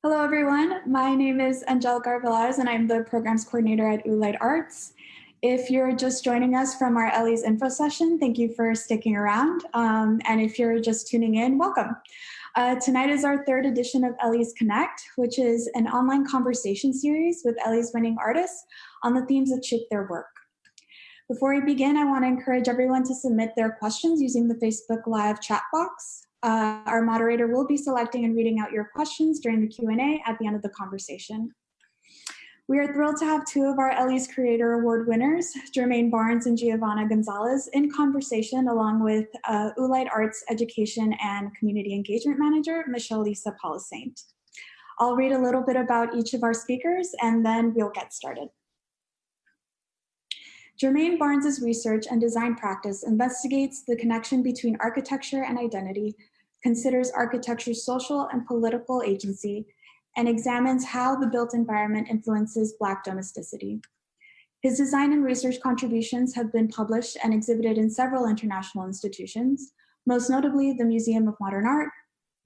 Hello, everyone. My name is Angelica Arvelaz, and I'm the programs coordinator at Untitled Arts. If you're just joining us from our Ellies info session, thank you for sticking around. And if you're just tuning in, welcome. Tonight is our third edition of Ellies Connect, which is an online conversation series with Ellies winning artists on the themes that shape their work. Before we begin, I want to encourage everyone to submit their questions using the Facebook Live chat box. Our moderator will be selecting and reading out your questions during the Q&A at the end of the conversation. We are thrilled to have two of our Ellies Creator Award winners, Germane Barnes and GeoVanna Gonzalez, in conversation along with Untitled Arts Education and Community Engagement Manager, Michelle Lisa Paula-Saint. I'll read a little bit about each of our speakers and then we'll get started. Germane Barnes' research and design practice investigates the connection between architecture and identity, considers architecture's social and political agency, and examines how the built environment influences Black domesticity. His design and research contributions have been published and exhibited in several international institutions, most notably the Museum of Modern Art,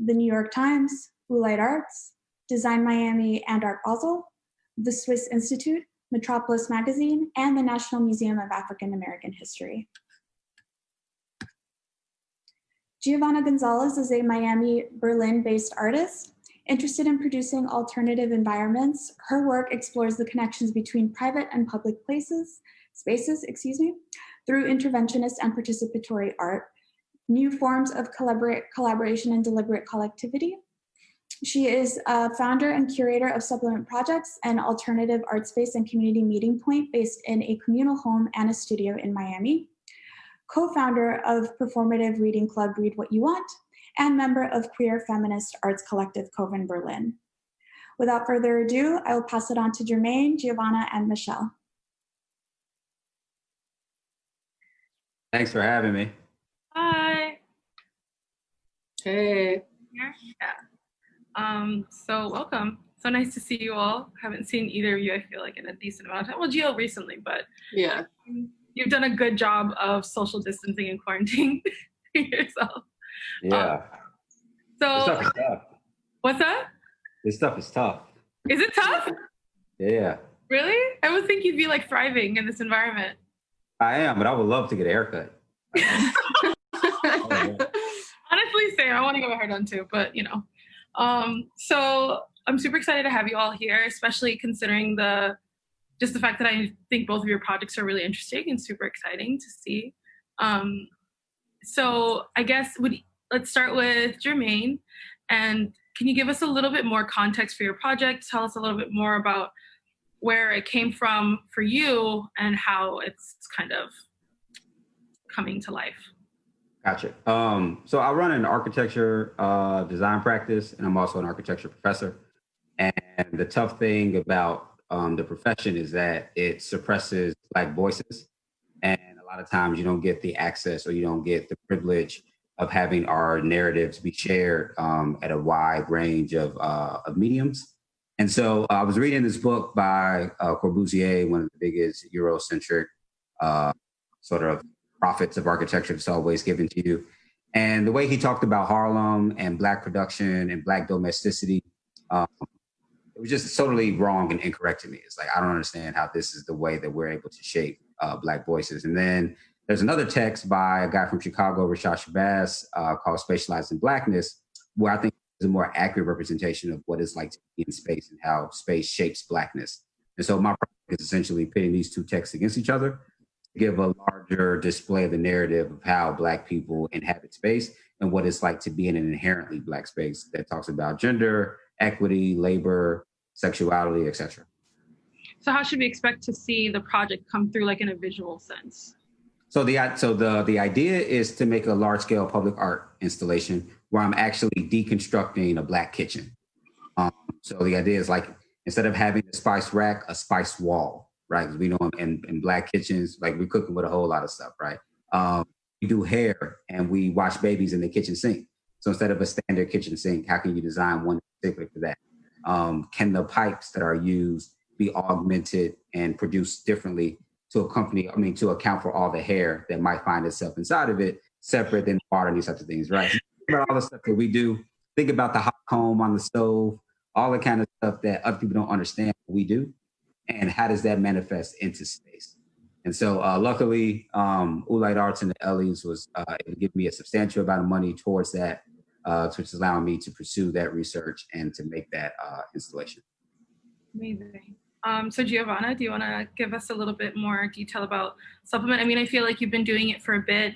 the New York Times, Untitled Arts, Design Miami and Art Basel, the Swiss Institute, Metropolis Magazine, and the National Museum of African American History. GeoVanna Gonzalez is a Miami, Berlin-based artist. Interested in producing alternative environments, her work explores the connections between private and public spaces, through interventionist and participatory art, new forms of collaboration and deliberate collectivity. She is a founder and curator of Supplement Projects, an alternative art space and community meeting point based in a communal home and a studio in Miami, co-founder of performative reading club Read What You Want, and member of queer feminist arts collective Coven Berlin. Without further ado, I will pass it on to Germane, GeoVanna, and Michelle. Thanks for having me. Hi. Hey. Yeah. So welcome. So nice to see you all. Haven't seen either of you, I feel like, in a decent amount of time. Well, Geo recently, but yeah, you've done a good job of social distancing and quarantining yourself. Yeah. So This stuff is tough. What's that? This stuff is tough. Is it tough? Yeah. Really? I would think you'd be like thriving in this environment. I am, but I would love to get a haircut. Honestly, same. I want to get my hair done too, but you know. So I'm super excited to have you all here, especially considering the fact that I think both of your projects are really interesting and super exciting to see. So I guess let's start with Germane. And can you give us a little bit more context for your project? Tell us a little bit more about where it came from for you and how it's kind of coming to life. Gotcha. So I run an architecture design practice, and I'm also an architecture professor. And the tough thing about the profession is that it suppresses Black voices. And a lot of times you don't get the access or you don't get the privilege of having our narratives be shared at a wide range of mediums. And so I was reading this book by Corbusier, one of the biggest Eurocentric sort of prophets of architecture that's always given to you. And the way he talked about Harlem and Black production and Black domesticity, it was just totally wrong and incorrect to me. It's like, I don't understand how this is the way that we're able to shape Black voices. And then there's another text by a guy from Chicago, Rashad Shabazz, called Spatialized in Blackness, where I think is a more accurate representation of what it's like to be in space and how space shapes Blackness. And so my project is essentially pitting these two texts against each other, give a larger display of the narrative of how Black people inhabit space and what it's like to be in an inherently Black space that talks about gender, equity, labor, sexuality, etc. So how should we expect to see the project come through, like in a visual sense? So the idea is to make a large-scale public art installation where I'm actually deconstructing a Black kitchen. So the idea is like, instead of having a spice rack, a spice wall, right? Because we know in Black kitchens, like we're cooking with a whole lot of stuff, right? We do hair and we wash babies in the kitchen sink. So instead of a standard kitchen sink, how can you design one particular for that? Can the pipes that are used be augmented and produced differently to account for all the hair that might find itself inside of it, separate than water and these types of things, right? Think about all the stuff that we do. Think about the hot comb on the stove, all the kind of stuff that other people don't understand we do, and how does that manifest into space. And so luckily, Ulight Arts and the Ellies was able to give me a substantial amount of money towards that, which is allowing me to pursue that research and to make that installation. Amazing. So GeoVanna, do you want to give us a little bit more detail about Supplement? I mean, I feel like you've been doing it for a bit.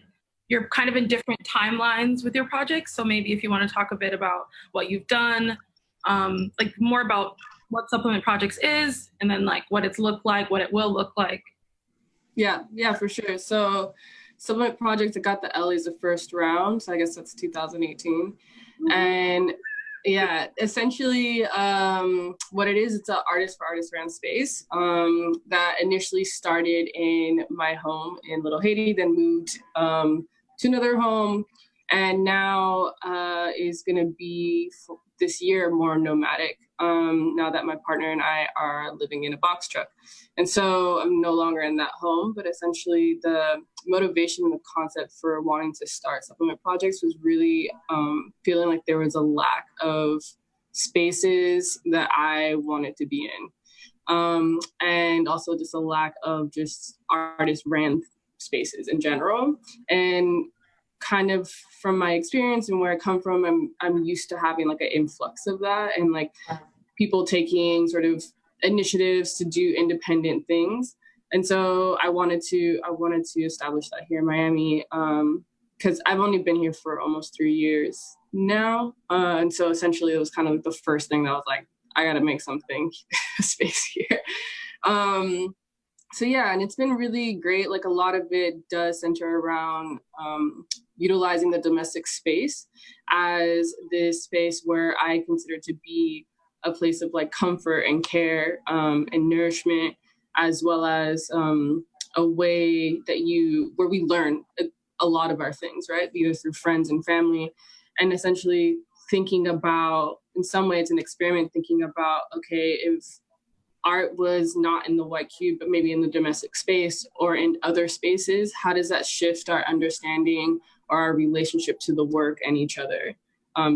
You're kind of in different timelines with your projects. So maybe if you want to talk a bit about what you've done, like more about what Supplement Projects is, and then like what it's looked like, what it will look like. Yeah, for sure. So Supplement Projects, I got the Ellies the first round. So I guess that's 2018. Mm-hmm. And yeah, essentially what it is, it's an artist for artist ran space that initially started in my home in Little Haiti, then moved to another home, and now is going to be this year more nomadic now that my partner and I are living in a box truck. And so I'm no longer in that home, but essentially the motivation and the concept for wanting to start Supplement Projects was really feeling like there was a lack of spaces that I wanted to be in. And also just a lack of just artist ran spaces in general. And kind of from my experience and where I come from, I'm used to having like an influx of that and like people taking sort of initiatives to do independent things. And so I wanted to establish that here in Miami because I've only been here for almost 3 years now. And so essentially it was kind of like the first thing that I was like, I got to make something space here. So yeah, and it's been really great. Like a lot of it does center around utilizing the domestic space as this space where I consider to be a place of like comfort and care and nourishment, as well as a way that where we learn a lot of our things, right? Either through friends and family, and essentially thinking about, in some way it's an experiment, thinking about, okay, if art was not in the white cube, but maybe in the domestic space or in other spaces, how does that shift our understanding or our relationship to the work and each other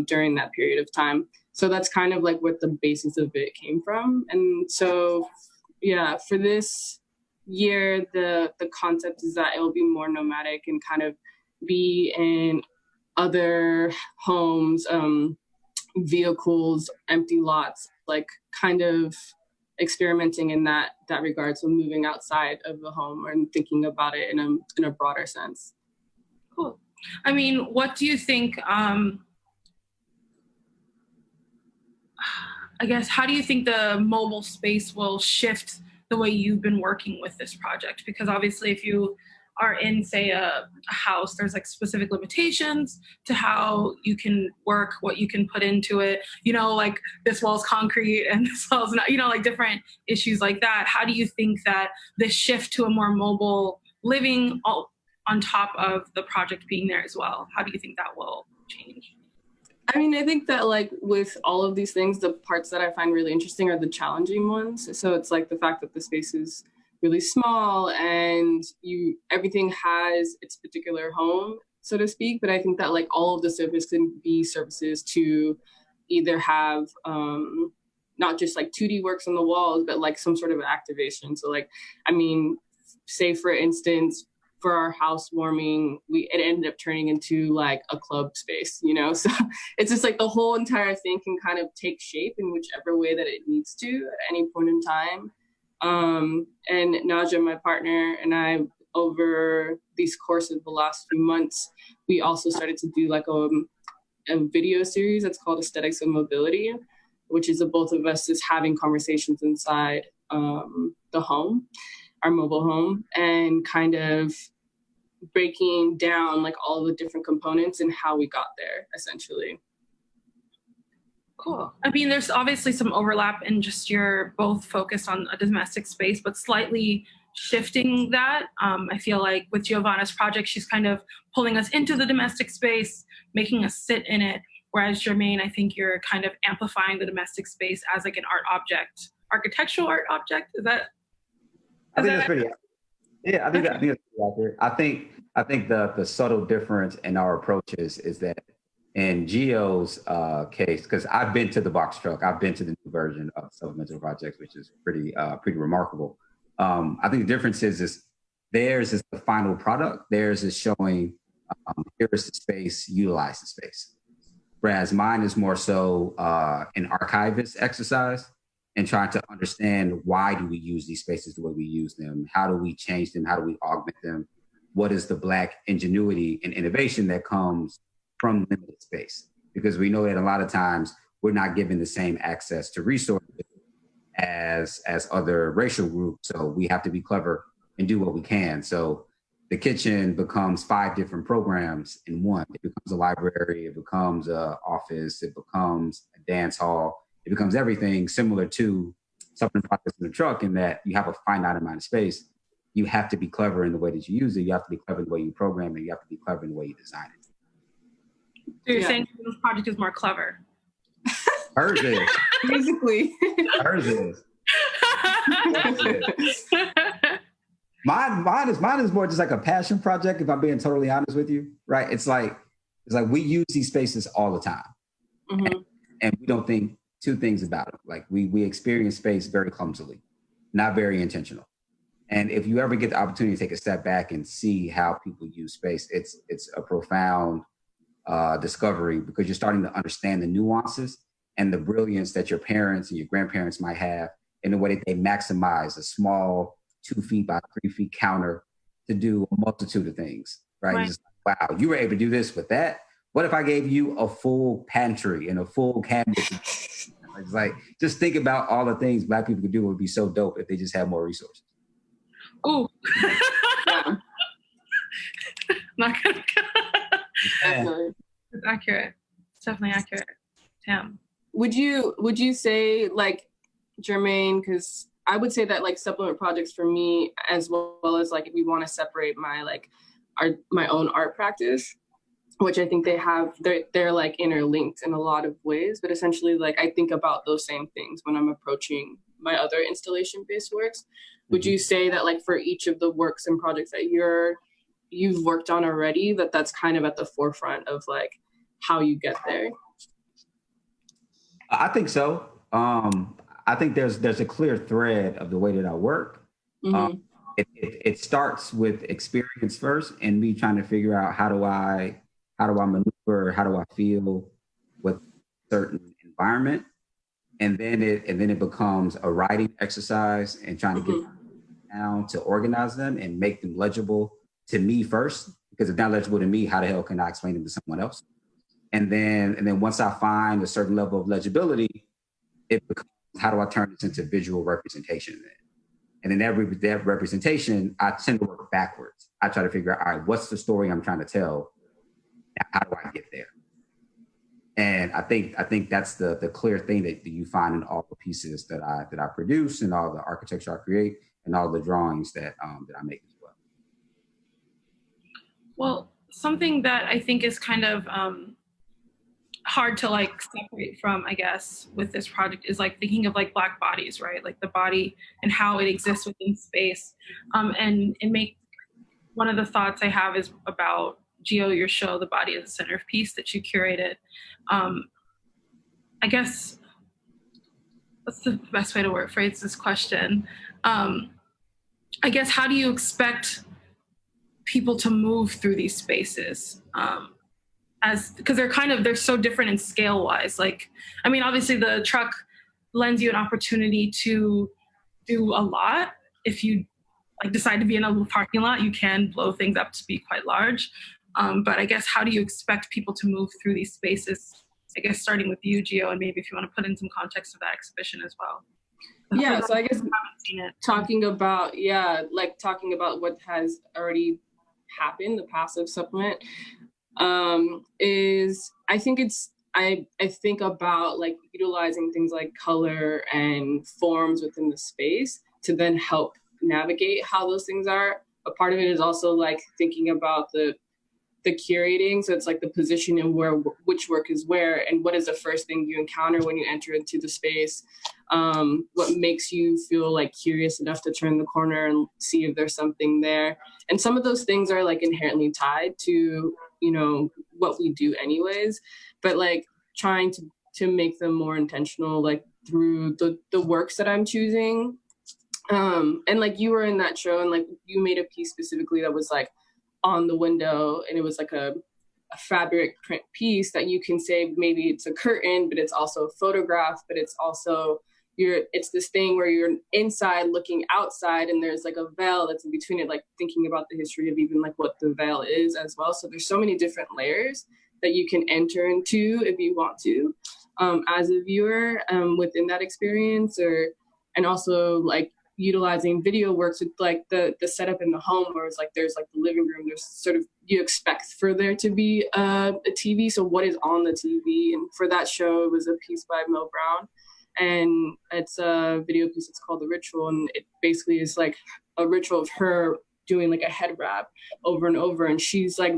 during that period of time? So that's kind of like what the basis of it came from. And so, yeah, for this year, the concept is that it will be more nomadic and kind of be in other homes, vehicles, empty lots, like kind of experimenting in that regard. So moving outside of the home and thinking about it in a broader sense. Cool. I mean, what do you think, I guess, how do you think the mobile space will shift the way you've been working with this project? Because obviously if you are in, say, a house, there's like specific limitations to how you can work, what you can put into it, you know, like this wall's concrete and this wall's not, you know, like different issues like that. How do you think that this shift to a more mobile living on top of the project being there as well, how do you think that will change? I mean, I think that like with all of these things, the parts that I find really interesting are the challenging ones. So it's like the fact that the space is really small and everything has its particular home, so to speak. But I think that like all of the services can be services to either have not just like 2D works on the walls, but like some sort of activation. So like, I mean, say for instance, for our housewarming, it ended up turning into like a club space, you know? So it's just like the whole entire thing can kind of take shape in whichever way that it needs to at any point in time. And Naja, my partner, and I, over these course of the last few months, we also started to do like a video series that's called Aesthetics of Mobility, which is the both of us just having conversations inside the home, our mobile home, and kind of breaking down like all the different components and how we got there, essentially. Cool. I mean, there's obviously some overlap in just you're both focused on a domestic space, but slightly shifting that. I feel like with GeoVanna's project, she's kind of pulling us into the domestic space, making us sit in it. Whereas Germane, I think you're kind of amplifying the domestic space as like an art object, architectural art object. Is that? I think that's pretty. Yeah, I think that's pretty accurate. I think the subtle difference in our approaches is that in Geo's case, because I've been to the box truck, I've been to the new version of supplemental projects, which is pretty remarkable. I think the difference is theirs is the final product. Theirs is showing here is the space, utilize the space. Whereas mine is more so an archivist exercise and trying to understand why do we use these spaces the way we use them? How do we change them? How do we augment them? What is the Black ingenuity and innovation that comes from limited space? Because we know that a lot of times we're not given the same access to resources as other racial groups. So we have to be clever and do what we can. So the kitchen becomes 5 different programs in one. It becomes a library, it becomes an office, it becomes a dance hall, it becomes everything similar to something projects in the truck, in that you have a finite amount of space. You have to be clever in the way that you use it. You have to be clever in the way you program it. You have to be clever in the way you design it. So you're saying this project is more clever? Hers is. Basically. Hers is. Mine is more just like a passion project, if I'm being totally honest with you, right? It's like we use these spaces all the time. Mm-hmm. And we don't think 2 things about it. Like we experience space very clumsily, not very intentional. And if you ever get the opportunity to take a step back and see how people use space, it's a profound discovery, because you're starting to understand the nuances and the brilliance that your parents and your grandparents might have in the way that they maximize a small 2 feet by 3 feet counter to do a multitude of things, right? Just, wow, you were able to do this with that. What if I gave you a full pantry and a full cabinet? It's like, just think about all the things Black people could do. It would be so dope if they just had more resources. Ooh. Yeah. Not gonna Definitely. It's accurate. It's definitely accurate. Damn. Would you say, like, Germane, because I would say that, like, supplement projects for me, as well as, like, if we want to separate my, like, my own art practice, which I think they're like interlinked in a lot of ways, but essentially, like, I think about those same things when I'm approaching my other installation-based works. Would you say that, like, for each of the works and projects that you've worked on already, that's kind of at the forefront of, like, how you get there? I think so. I think there's a clear thread of the way that I work. Mm-hmm. It starts with experience first, and me trying to figure out how do I maneuver, how do I feel with a certain environment, and then it becomes a writing exercise and trying to get them down to organize them and make them legible to me first, because if not legible to me, how the hell can I explain them to someone else? And then once I find a certain level of legibility, it becomes, how do I turn this into visual representation? And then that representation, I tend to work backwards. I try to figure out, all right, what's the story I'm trying to tell? Now, how do I get there? And I think that's the clear thing that you find in all the pieces that I produce, and all the architecture I create, and all the drawings that I make as well. Well, something that I think is kind of hard to, like, separate from, I guess, with this project is, like, thinking of, like, Black bodies, right? Like the body and how it exists within space. And one of the thoughts I have is about Geo, your show, The Body as a Centerpiece, that you curated. I guess, what's the best way to phrase this question? I guess, how do you expect people to move through these spaces? Because they're so different in scale wise. Like, I mean, obviously the truck lends you an opportunity to do a lot. If you, like, decide to be in a parking lot, you can blow things up to be quite large. But I guess, how do you expect people to move through these spaces? I guess starting with you, Geo, and maybe if you want to put in some context of that exhibition as well. Yeah, so I guess seen it. talking about what has already happened, the passive supplement, is, I think about, like, utilizing things like color and forms within the space to then help navigate how those things are. A part of it is also, like, thinking about the curating. So it's like the position and which work is where, and what is the first thing you encounter when you enter into the space. What makes you feel, like, curious enough to turn the corner and see if there's something there. And some of those things are, like, inherently tied to you know, what we do anyways, but like trying to make them more intentional, like through the works that I'm choosing. And like you were in that show and like you made a piece specifically that was like on the window, and it was like a fabric print piece that you can say maybe it's a curtain, but it's also a photograph, but it's also it's this thing where you're inside looking outside, and there's like a veil that's in between it, like thinking about the history of even like what the veil is as well. So there's so many different layers that you can enter into if you want to, as a viewer, within that experience, and also like utilizing video works with like the setup in the home, where it's like there's like the living room, there's sort of, you expect for there to be a TV, so what is on the TV? And for that show, it was a piece by Mel Brown, and it's a video piece. It's called The Ritual, and it basically is like a ritual of her doing like a head wrap over and over, and she's a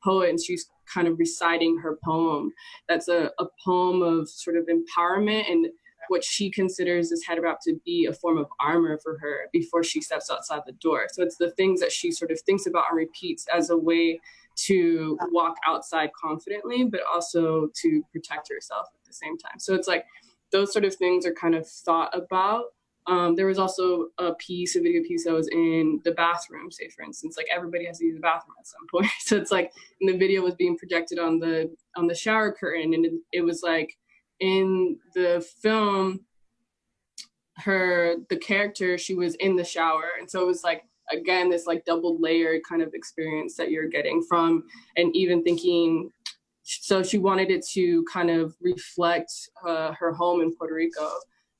poet, and she's kind of reciting her poem. That's a poem of sort of empowerment and what she considers this head wrap to be a form of armor for her before she steps outside the door. So it's the things that she sort of thinks about and repeats as a way to walk outside confidently, but also to protect herself at the same time. So it's like those sort of things are kind of thought about. There was also a video piece that was in the bathroom, say for instance, like everybody has to use the bathroom at some point. So it's like, and the video was being projected on the shower curtain, and it was like, in the film, the character, she was in the shower. And so it was like, again, this like double layered kind of experience that you're getting from, and even thinking, so she wanted it to kind of reflect her home in Puerto Rico.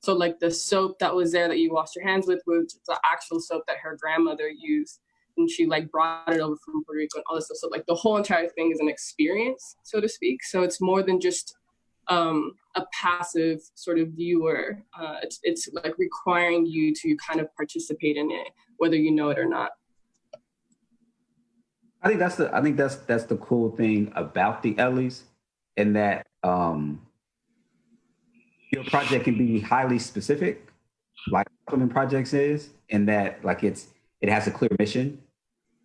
So like the soap that was there that you washed your hands with was the actual soap that her grandmother used. And she like brought it over from Puerto Rico and all this stuff. So like the whole entire thing is an experience, so to speak. So it's more than just a passive sort of viewer. It's like requiring you to kind of participate in it, whether you know it or not. I think that's the cool thing about the Ellies, in that your project can be highly specific, like Women Projects is, in that like it has a clear mission.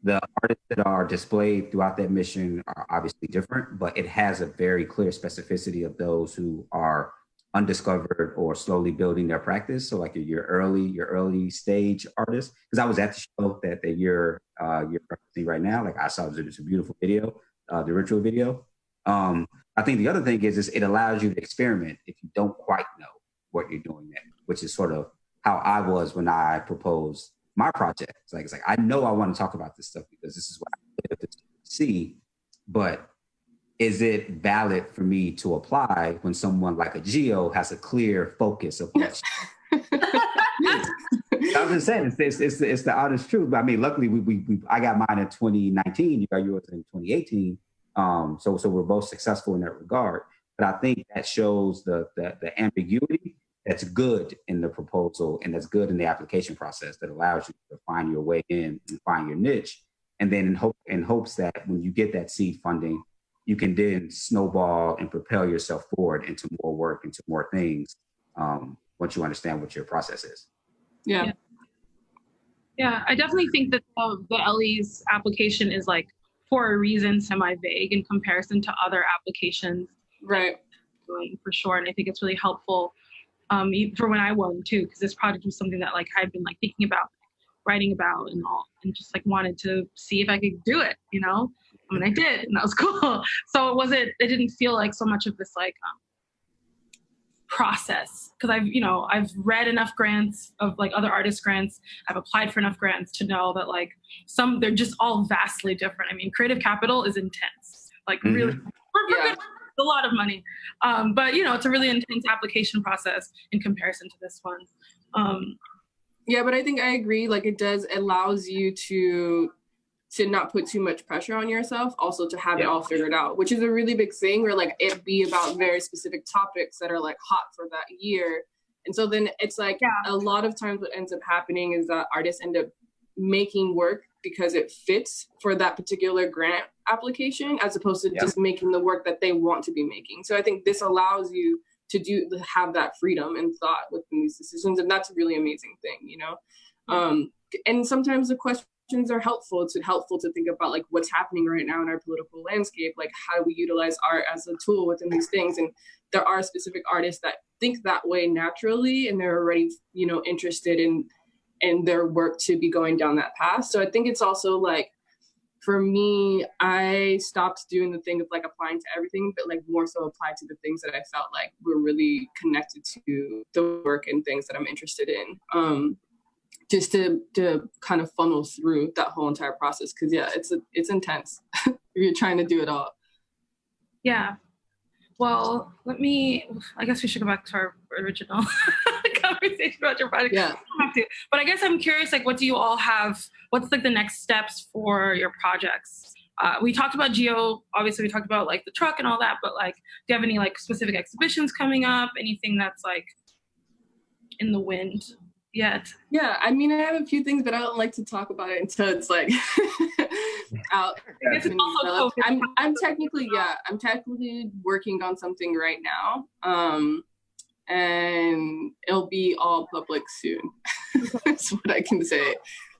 The artists that are displayed throughout that mission are obviously different, but it has a very clear specificity of those who are undiscovered or slowly building their practice. So like your early stage artists, because I was at the show that you're referencing right now. Like I saw it's a beautiful video, the Ritual video. I think the other thing is it allows you to experiment if you don't quite know what you're doing there, which is sort of how I was when I proposed my project. It's like I know I want to talk about this stuff because this is what I live to see, but is it valid for me to apply when someone like a Geo has a clear focus of what? I'm just saying it's the honest truth. But I mean, luckily I got mine in 2019. You got yours in 2018. So we're both successful in that regard. But I think that shows the ambiguity that's good in the proposal and that's good in the application process, that allows you to find your way in and find your niche. And then in hopes that when you get that seed funding, you can then snowball and propel yourself forward into more work, into more things, once you understand what your process is. Yeah, I definitely think that the Ellies application is like, for a reason, semi-vague in comparison to other applications. Right. For sure. And I think it's really helpful for when I won too, because this project was something that like I'd been like thinking about, writing about and all, and just like wanted to see if I could do it, you know? I mean, I did, and that was cool. So it didn't feel like so much of this like process, because I've read enough grants of like other artist grants. I've applied for enough grants to know that like they're just all vastly different. I mean, creative capital is intense, like really, a lot of money. But it's a really intense application process in comparison to this one. Yeah, but I think I agree. Like it allows you to not put too much pressure on yourself, also to have it all figured out, which is a really big thing, where like it be about very specific topics that are like hot for that year. And so then it's like a lot of times what ends up happening is that artists end up making work because it fits for that particular grant application, as opposed to just making the work that they want to be making. So I think this allows you to have that freedom and thought within these decisions. And that's a really amazing thing, And sometimes the question exhibitions are helpful. It's helpful to think about like what's happening right now in our political landscape. Like, how do we utilize art as a tool within these things? And there are specific artists that think that way naturally, and they're already, you know, interested in their work to be going down that path. So I think it's also like, for me, I stopped doing the thing of like applying to everything, but like more so applied to the things that I felt like were really connected to the work and things that I'm interested in. Just to kind of funnel through that whole entire process. Cause yeah, it's intense if you're trying to do it all. Yeah. Well, I guess we should go back to our original conversation about your project. Yeah. We don't have to, but I guess I'm curious, like, what do you all have? What's like the next steps for your projects? We talked about obviously we talked about like the truck and all that, but like, do you have any like specific exhibitions coming up? Anything that's like in the wind yet? Yeah, I mean, I have a few things, but I don't like to talk about it until it's like out. I guess it's also I'm technically working on something right now, and it'll be all public soon. That's what I can say.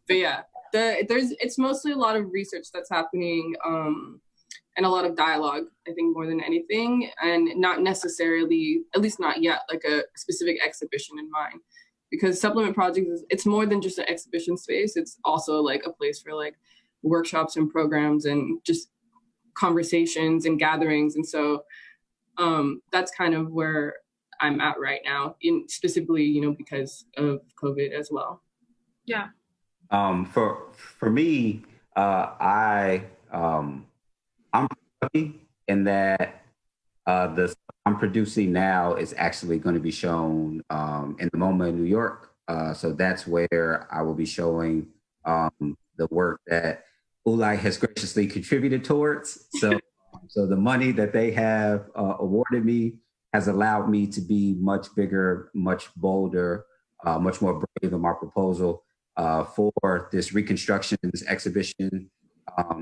But yeah, it's mostly a lot of research that's happening, and a lot of dialogue, I think, more than anything, and not necessarily, at least not yet, like a specific exhibition in mind. Because Supplement Projects, it's more than just an exhibition space. It's also like a place for like workshops and programs and just conversations and gatherings. And so that's kind of where I'm at right now, specifically, you know, because of COVID as well. Yeah. For me, I'm lucky in that the stuff I'm producing now is actually going to be shown in the MoMA in New York. So that's where I will be showing the work that ULI has graciously contributed towards. So the money that they have awarded me has allowed me to be much bigger, much bolder, much more brave in my proposal for this reconstruction, this exhibition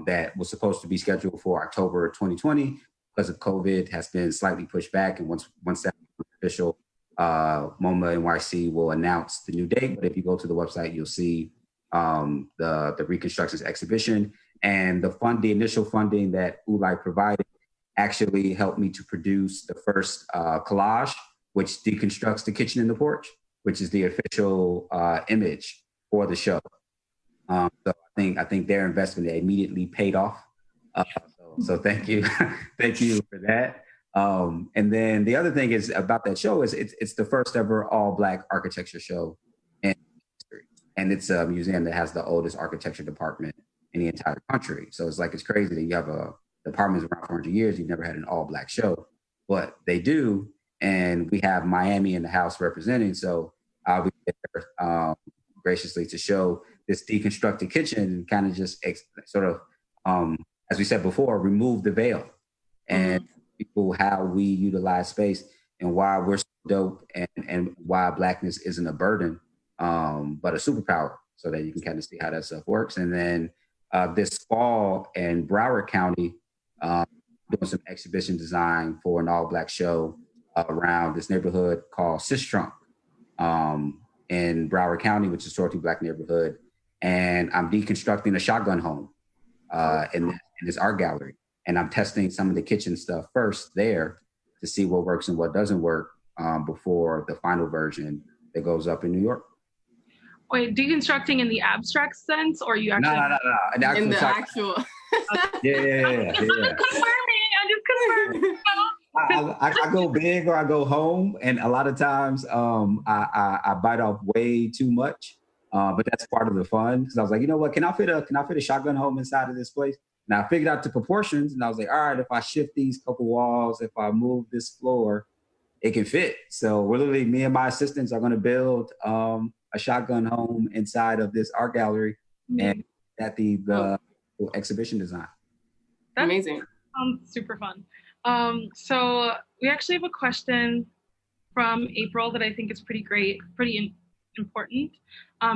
that was supposed to be scheduled for October 2020. Because of COVID, has been slightly pushed back. And once that's official, MoMA NYC will announce the new date. But if you go to the website, you'll see the Reconstructions exhibition. And the initial funding that ULI provided actually helped me to produce the first collage, which deconstructs the kitchen and the porch, which is the official image for the show. So I think their investment immediately paid off. So thank you. Thank you for that. And then the other thing is about that show is it's the first ever all Black architecture show in history. And it's a museum that has the oldest architecture department in the entire country. So it's crazy that you have a department that's around 400 years. You've never had an all Black show, but they do. And we have Miami in the house representing. So I'll be there graciously to show this deconstructed kitchen and kind of just sort of, as we said before, remove the veil and people how we utilize space and why we're so dope and why Blackness isn't a burden, but a superpower, so that you can kind of see how that stuff works. And then this fall in Broward County, doing some exhibition design for an all Black show around this neighborhood called Sistrunk in Broward County, which is a historically Black neighborhood. And I'm deconstructing a shotgun home in this art gallery. And I'm testing some of the kitchen stuff first there to see what works and what doesn't work before the final version that goes up in New York. Wait, deconstructing in the abstract sense, or you actually? No. In the actual. Yeah. I'm just confirming. I go big or I go home, and a lot of times I bite off way too much. But that's part of the fun, because I was like, you know what? Can I fit a shotgun home inside of this place? And I figured out the proportions, and I was like, all right, if I shift these couple walls, if I move this floor, it can fit. So we're literally, me and my assistants are going to build a shotgun home inside of this art gallery, and at the exhibition design. That's amazing. Super fun. So we actually have a question from April that I think is pretty important,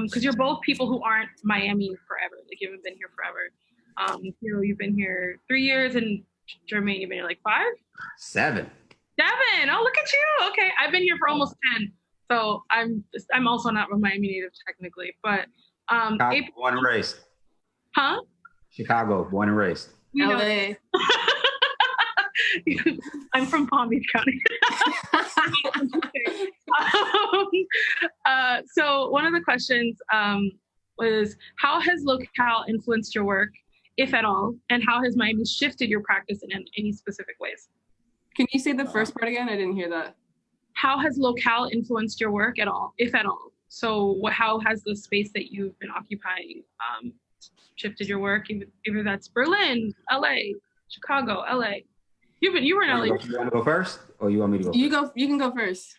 because you're both people who aren't Miami forever. Like, you haven't been here forever. You've been here 3 years, and Germane, you've been here like 5? 7. 7. Oh, look at you. Okay, I've been here for almost 10. So I'm also not a Miami native technically, but April, one race. Huh? Chicago, born and raised. We know. LA. I'm from Palm Beach County. So one of the questions was, how has locale influenced your work, if at all, and how has Miami shifted your practice in any specific ways? Can you say the first part again? I didn't hear that. How has locale influenced your work at all, if at all? So how has the space that you've been occupying shifted your work? Either that's Berlin, LA, Chicago, LA. You were in LA. You want to go first, or you want me to go? You can go first.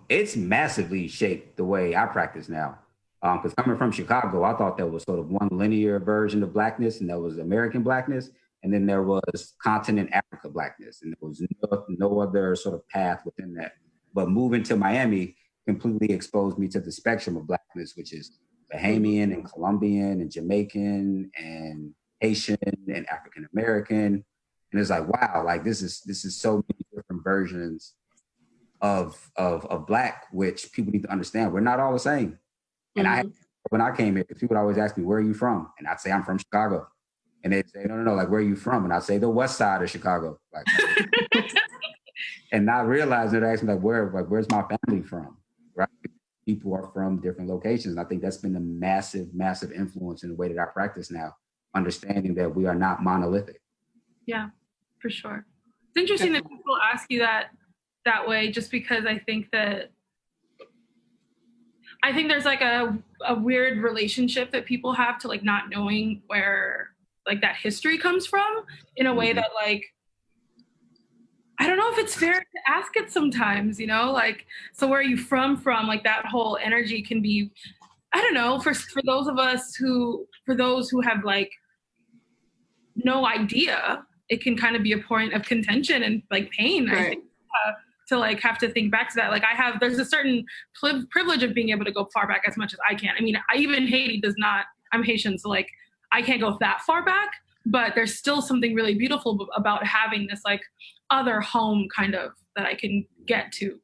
It's massively shaped the way I practice now. Because coming from Chicago, I thought there was sort of one linear version of Blackness, and that was American Blackness. And then there was continent Africa Blackness, and there was no other sort of path within that. But moving to Miami completely exposed me to the spectrum of Blackness, which is Bahamian and Colombian and Jamaican and Haitian and African American. And it's like, wow, like this is so many different versions of Black, which people need to understand. We're not all the same. And when I came here, people would always ask me, where are you from? And I'd say, I'm from Chicago. And they'd say, no, like, where are you from? And I'd say, the west side of Chicago. Like, and not realizing they'd ask me, where's my family from? Right? People are from different locations. And I think that's been a massive, massive influence in the way that I practice now, understanding that we are not monolithic. Yeah, for sure. It's interesting that people ask you that way, just because I think there's like a weird relationship that people have to like not knowing where like that history comes from, in a way that like, I don't know if it's fair to ask it sometimes, you know, like, so where are you from, like that whole energy can be, I don't know, for those who have like no idea, it can kind of be a point of contention and like pain, right. I think, to like have to think back to that. Like there's a certain privilege of being able to go far back as much as I can. I mean, even Haiti I'm Haitian, so like I can't go that far back, but there's still something really beautiful about having this like other home kind of that I can get to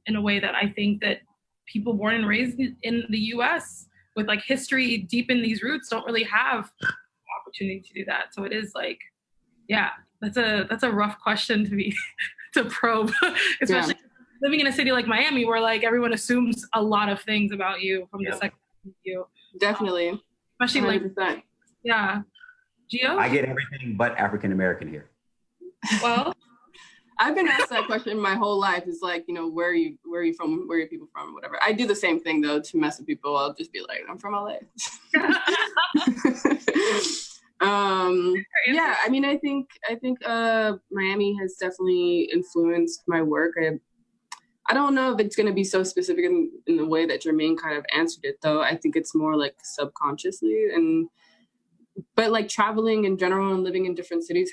in a way that I think that people born and raised in the US with like history deep in these roots don't really have the opportunity to do that. So it is like, yeah, that's a rough question to probe, especially living in a city like Miami, where like everyone assumes a lot of things about you from the second you. Definitely. Especially 100%. Like, yeah. Geo? I get everything but African American here. Well, I've been asked that question my whole life. It's like, you know, where are you from? Where are your people from? Whatever. I do the same thing though to mess with people. I'll just be like, I'm from LA. Yeah, I mean, I think Miami has definitely influenced my work. I don't know if it's going to be so specific in the way that Germane kind of answered it, though. I think it's more like subconsciously, but like traveling in general and living in different cities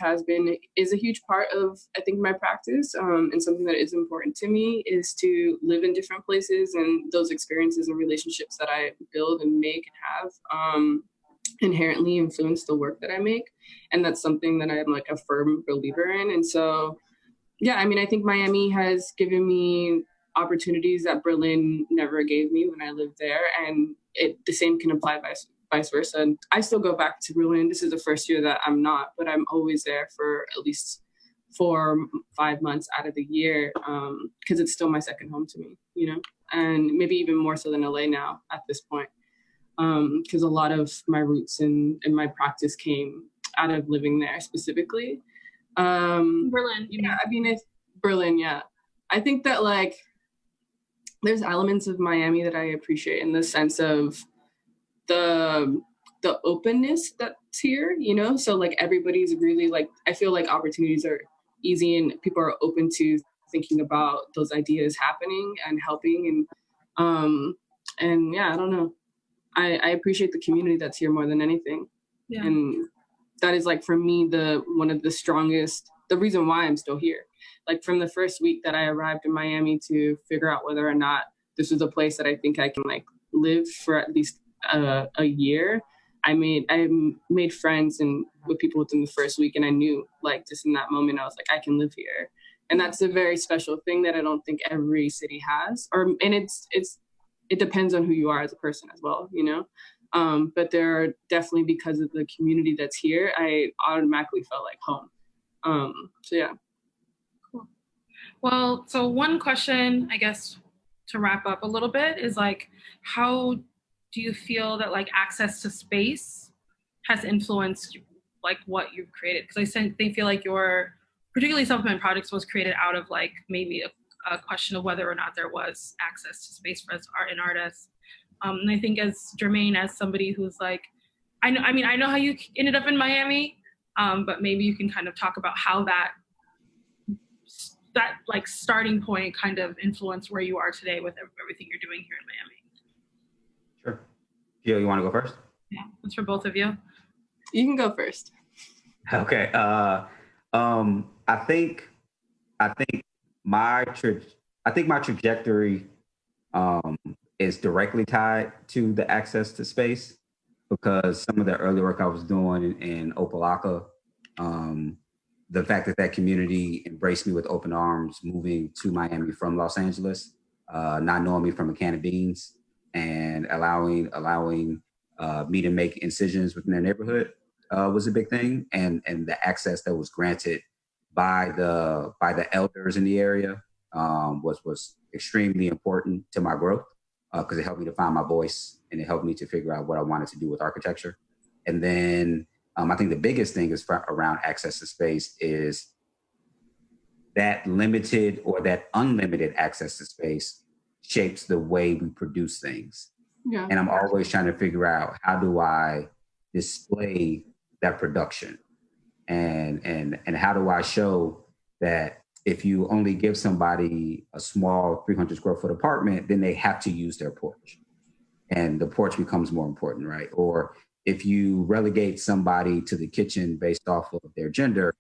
is a huge part of, I think, my practice. And something that is important to me is to live in different places, and those experiences and relationships that I build and make and have inherently influence the work that I make. And that's something that I'm like a firm believer in. And so, yeah, I mean, I think Miami has given me opportunities that Berlin never gave me when I lived there. And the same can apply vice versa. And I still go back to Berlin. This is the first year that I'm not, but I'm always there for at least 4-5 months out of the year, because it's still my second home to me, you know, and maybe even more so than LA now at this point. Because a lot of my roots in my practice came out of living there specifically. Berlin. Yeah, I mean, Berlin, yeah. I think that like there's elements of Miami that I appreciate in the sense of the openness that's here, you know? So like everybody's really like, I feel like opportunities are easy and people are open to thinking about those ideas happening and helping. And yeah, I don't know. I appreciate the community that's here more than anything. Yeah. And that is like, for me, one of the strongest, the reason why I'm still here. Like from the first week that I arrived in Miami to figure out whether or not this was a place that I think I can like live for at least a year, I made friends and with people within the first week. And I knew like just in that moment, I was like, I can live here. And that's a very special thing that I don't think every city has, and it depends on who you are as a person as well, you know? But there are definitely, because of the community that's here, I automatically felt like home. So yeah. Cool. Well, so one question, I guess, to wrap up a little bit is like, how do you feel that like access to space has influenced like what you've created? Because they feel like your particularly supplement projects was created out of like maybe a question of whether or not there was access to space for us art and artists. And I think as Germane, as somebody who's like, I know how you ended up in Miami, but maybe you can kind of talk about how that like starting point kind of influenced where you are today with everything you're doing here in Miami. Sure. Gio, you want to go first? Yeah, that's for both of you. You can go first. Okay. I think my trajectory is directly tied to the access to space, because some of the early work I was doing in Opelika, the fact that that community embraced me with open arms, moving to Miami from Los Angeles, not knowing me from a can of beans, and allowing me to make incisions within their neighborhood was a big thing, and the access that was granted by the elders in the area was extremely important to my growth, because it helped me to find my voice, and it helped me to figure out what I wanted to do with architecture. And then I think the biggest thing is around access to space is that limited or that unlimited access to space shapes the way we produce things. Yeah. And I'm always trying to figure out, how do I display that production? And how do I show that if you only give somebody a small 300 square foot apartment, then they have to use their porch, and the porch becomes more important, right? Or if you relegate somebody to the kitchen based off of their gender,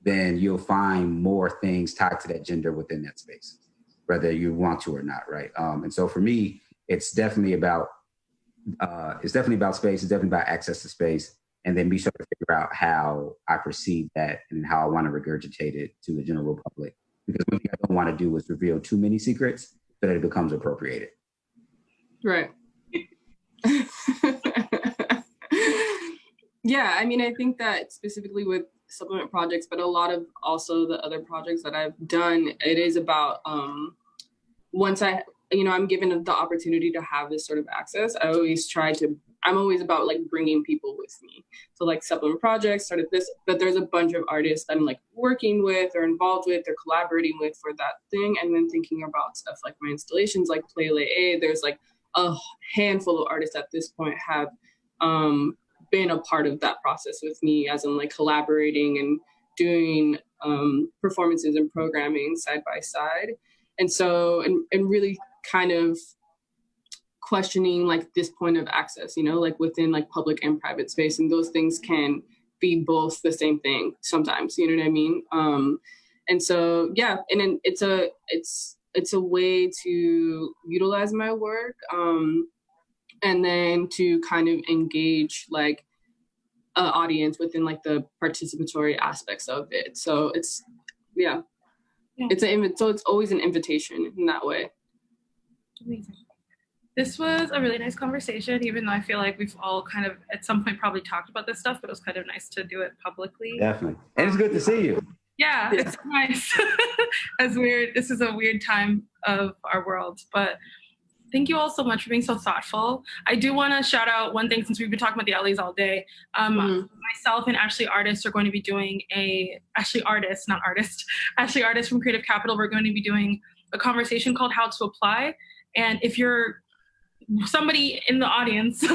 then you'll find more things tied to that gender within that space, whether you want to or not, right? And so for me, it's definitely about space. It's definitely about access to space, and then me trying to figure out how I perceive that and how I want to regurgitate it to the general public. Because one thing I don't want to do is reveal too many secrets so that it becomes appropriated. Right. Yeah, I mean, I think that specifically with supplement projects, but a lot of also the other projects that I've done, it is about once I'm given the opportunity to have this sort of access, I'm always about like bringing people with me. So like supplement projects started this, but there's a bunch of artists that I'm like working with or involved with or collaborating with for that thing. And then thinking about stuff like my installations, like Play Lay A, there's like a handful of artists at this point have been a part of that process with me, as in like collaborating and doing performances and programming side by side. And so, and really kind of questioning like this point of access, like within like public and private space. And those things can be both the same thing sometimes, you know what I mean? And so, yeah, and then it's a way to utilize my work, and then to kind of engage like an audience within like the participatory aspects of it. So it's, yeah. So it's always an invitation in that way. Amazing. This was a really nice conversation, even though I feel like we've all kind of at some point probably talked about this stuff, but it was kind of nice to do it publicly. Definitely. And it's good to see you. Yeah. It's nice. This is a weird time of our world, but thank you all so much for being so thoughtful. I do want to shout out one thing, since we've been talking about the Ellies all day. Myself and Ashley Artist are going to be doing Ashley Artist from Creative Capital. We're going to be doing a conversation called How to Apply. And if you're somebody in the audience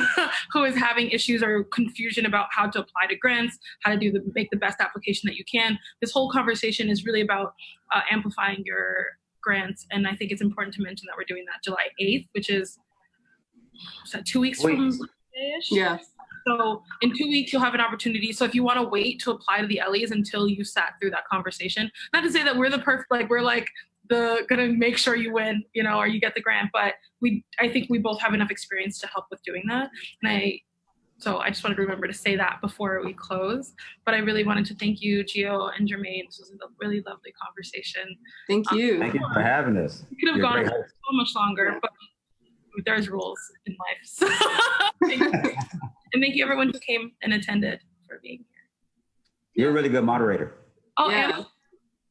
who is having issues or confusion about how to apply to grants, how to make the best application that you can, this whole conversation is really about amplifying your grants. And I think it's important to mention that we're doing that July 8th, which is 2 weeks from ish. Yeah. So in 2 weeks, you'll have an opportunity. So if you want to wait to apply to the Ellies until you sat through that conversation, not to say that we're the perfect, like we're like gonna make sure you win, or you get the grant, but I think we both have enough experience to help with doing that. And so I just wanted to remember to say that before we close. But I really wanted to thank you, Gio and Germane. This was a really lovely conversation. Thank you. Thank you for having us. We could have gone on so much longer, but there's rules in life. So thank you. And thank you everyone who came and attended for being here. You're a really good moderator. Oh, Yeah.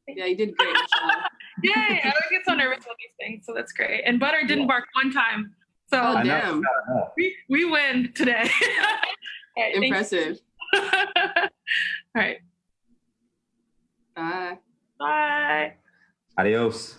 Yeah, you did great, Michelle. Yay! I always get so nervous about these things, so that's great. And Butter didn't bark one time. So Oh, damn. we win today. All right, Impressive. All right. Bye. Bye. Adios.